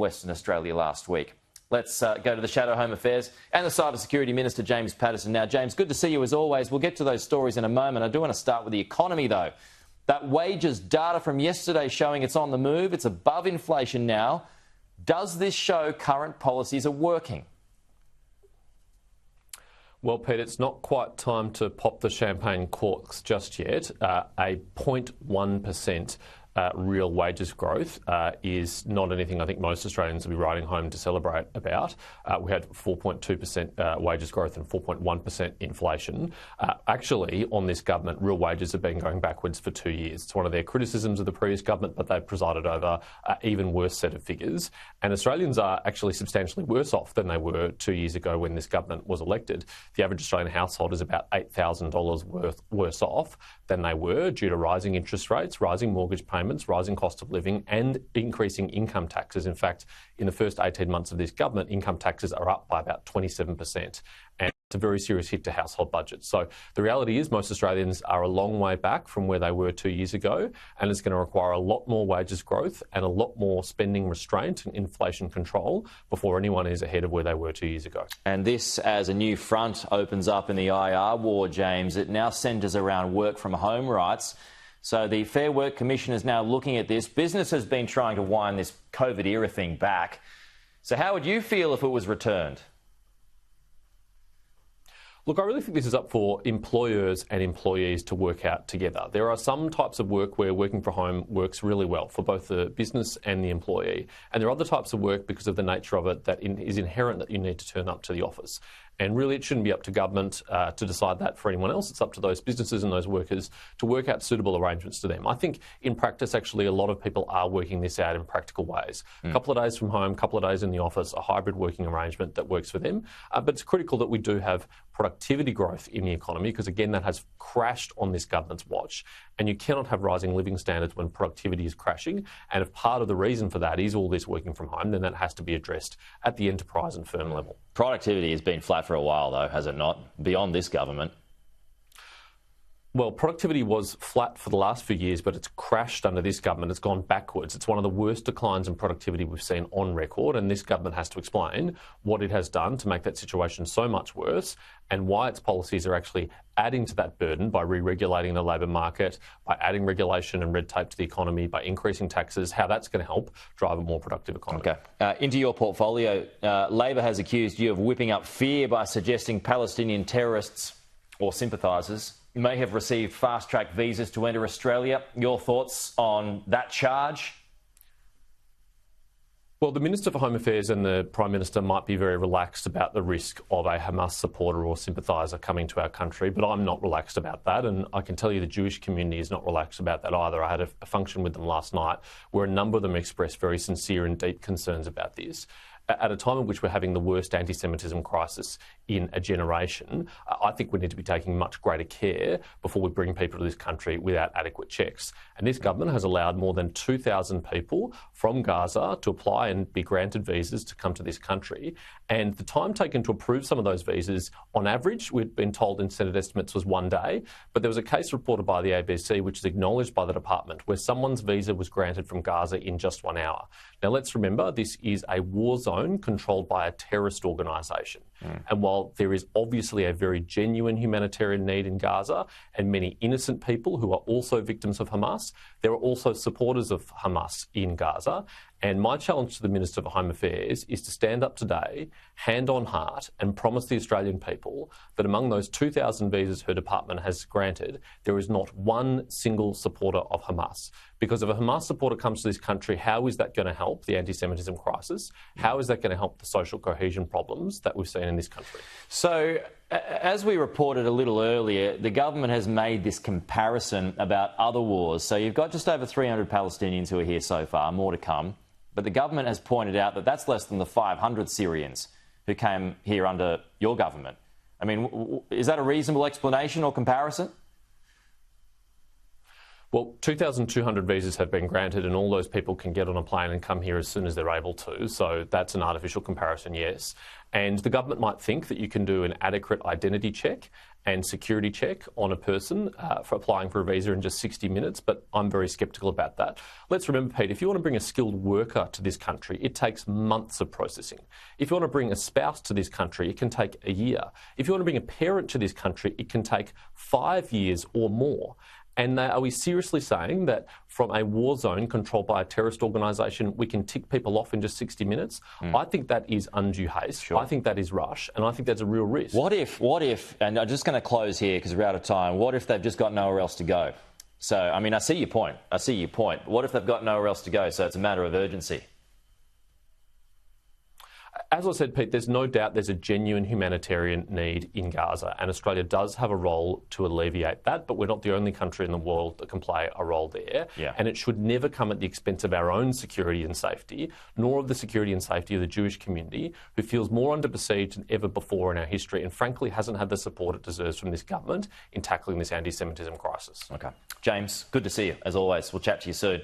Western Australia last week. Let's go to the Shadow Home Affairs and the Cybersecurity Minister, James Patterson. Now, James, good to see you as always. We'll get to those stories in a moment. I do want to start with the economy, though. That wages data from yesterday showing it's on the move. It's above inflation now. Does this show current policies are working? Well, Pete, it's not quite time to pop the champagne corks just yet. A 0.1% real wages growth is not anything I think most Australians will be riding home to celebrate about. We had 4.2% wages growth and 4.1% inflation. Actually, on this government, real wages have been going backwards for 2 years. It's one of their criticisms of the previous government, but they've presided over an even worse set of figures. And Australians are actually substantially worse off than they were 2 years ago when this government was elected. The average Australian household is about $8,000 worse off than they were due to rising interest rates, rising mortgage payments, rising cost of living and increasing income taxes. In fact, in the first 18 months of this government, income taxes are up by about 27%. And it's a very serious hit to household budgets. So the reality is most Australians are a long way back from where they were 2 years ago, and it's going to require a lot more wages growth and a lot more spending restraint and inflation control before anyone is ahead of where they were 2 years ago. And this, as a new front opens up in the IR war, James, it now centres around work from home rights. So the Fair Work Commission is now looking at this. Business has been trying to wind this COVID era thing back. So how would you feel if it was returned? Look, I really think this is up for employers and employees to work out together. There are some types of work where working from home works really well for both the business and the employee. And there are other types of work, because of the nature of it, that is inherent that you need to turn up to the office. And really, it shouldn't be up to government to decide that for anyone else. It's up to those businesses and those workers to work out suitable arrangements to them. I think in practice, actually, a lot of people are working this out in practical ways. A couple of days from home, a couple of days in the office, a hybrid working arrangement that works for them. But it's critical that we do have productivity growth in the economy, because, again, that has crashed on this government's watch. And you cannot have rising living standards when productivity is crashing. And if part of the reason for that is all this working from home, then that has to be addressed at the enterprise and firm level. Productivity has been flat for a while, though, has it not? Beyond this government. Well, productivity was flat for the last few years, but it's crashed under this government. It's gone backwards. It's one of the worst declines in productivity we've seen on record, and this government has to explain what it has done to make that situation so much worse and why its policies are actually adding to that burden by re-regulating the labour market, by adding regulation and red tape to the economy, by increasing taxes, how that's going to help drive a more productive economy. OK. Into your portfolio, Labor has accused you of whipping up fear by suggesting Palestinian terrorists or sympathisers may have received fast-track visas to enter Australia. Your thoughts on that charge? Well, the Minister for Home Affairs and the Prime Minister might be very relaxed about the risk of a Hamas supporter or sympathiser coming to our country, but I'm not relaxed about that, and I can tell you the Jewish community is not relaxed about that either. I had a function with them last night where a number of them expressed very sincere and deep concerns about this. At a time in which we're having the worst anti-Semitism crisis in a generation, I think we need to be taking much greater care before we bring people to this country without adequate checks. And this government has allowed more than 2,000 people from Gaza to apply and be granted visas to come to this country. And the time taken to approve some of those visas, on average, we'd been told in Senate estimates was 1 day. But there was a case reported by the ABC, which is acknowledged by the department, where someone's visa was granted from Gaza in just 1 hour. Now, let's remember, this is a war zone controlled by a terrorist organisation. And while there is obviously a very genuine humanitarian need in Gaza and many innocent people who are also victims of Hamas, there are also supporters of Hamas in Gaza. And my challenge to the Minister for Home Affairs is to stand up today, hand on heart, and promise the Australian people that among those 2,000 visas her department has granted, there is not one single supporter of Hamas. Because if a Hamas supporter comes to this country, how is that going to help the anti-Semitism crisis? How is that going to help the social cohesion problems that we've seen in this country? So, as we reported a little earlier, the government has made this comparison about other wars. So you've got just over 300 Palestinians who are here so far, more to come. But the government has pointed out that that's less than the 500 Syrians who came here under your government. I mean, is that a reasonable explanation or comparison? Well, 2,200 visas have been granted, and all those people can get on a plane and come here as soon as they're able to. So that's an artificial comparison, yes. And the government might think that you can do an adequate identity check and security check on a person for applying for a visa in just 60 minutes, but I'm very sceptical about that. Let's remember, Pete, if you want to bring a skilled worker to this country, it takes months of processing. If you want to bring a spouse to this country, it can take a year. If you want to bring a parent to this country, it can take 5 years or more. And are we seriously saying that from a war zone controlled by a terrorist organisation, we can tick people off in just 60 minutes? I think that is undue haste. Sure. I think that is rush, and I think that's a real risk. What if, and I'm just going to close here because we're out of time, what if they've just got nowhere else to go? So, I mean, I see your point. What if they've got nowhere else to go, so it's a matter of urgency? As I said, Pete, there's no doubt there's a genuine humanitarian need in Gaza, and Australia does have a role to alleviate that, but we're not the only country in the world that can play a role there. Yeah. And it should never come at the expense of our own security and safety, nor of the security and safety of the Jewish community, who feels more under besiege than ever before in our history, and frankly hasn't had the support it deserves from this government in tackling this anti-Semitism crisis. Okay. James, good to see you, as always. We'll chat to you soon.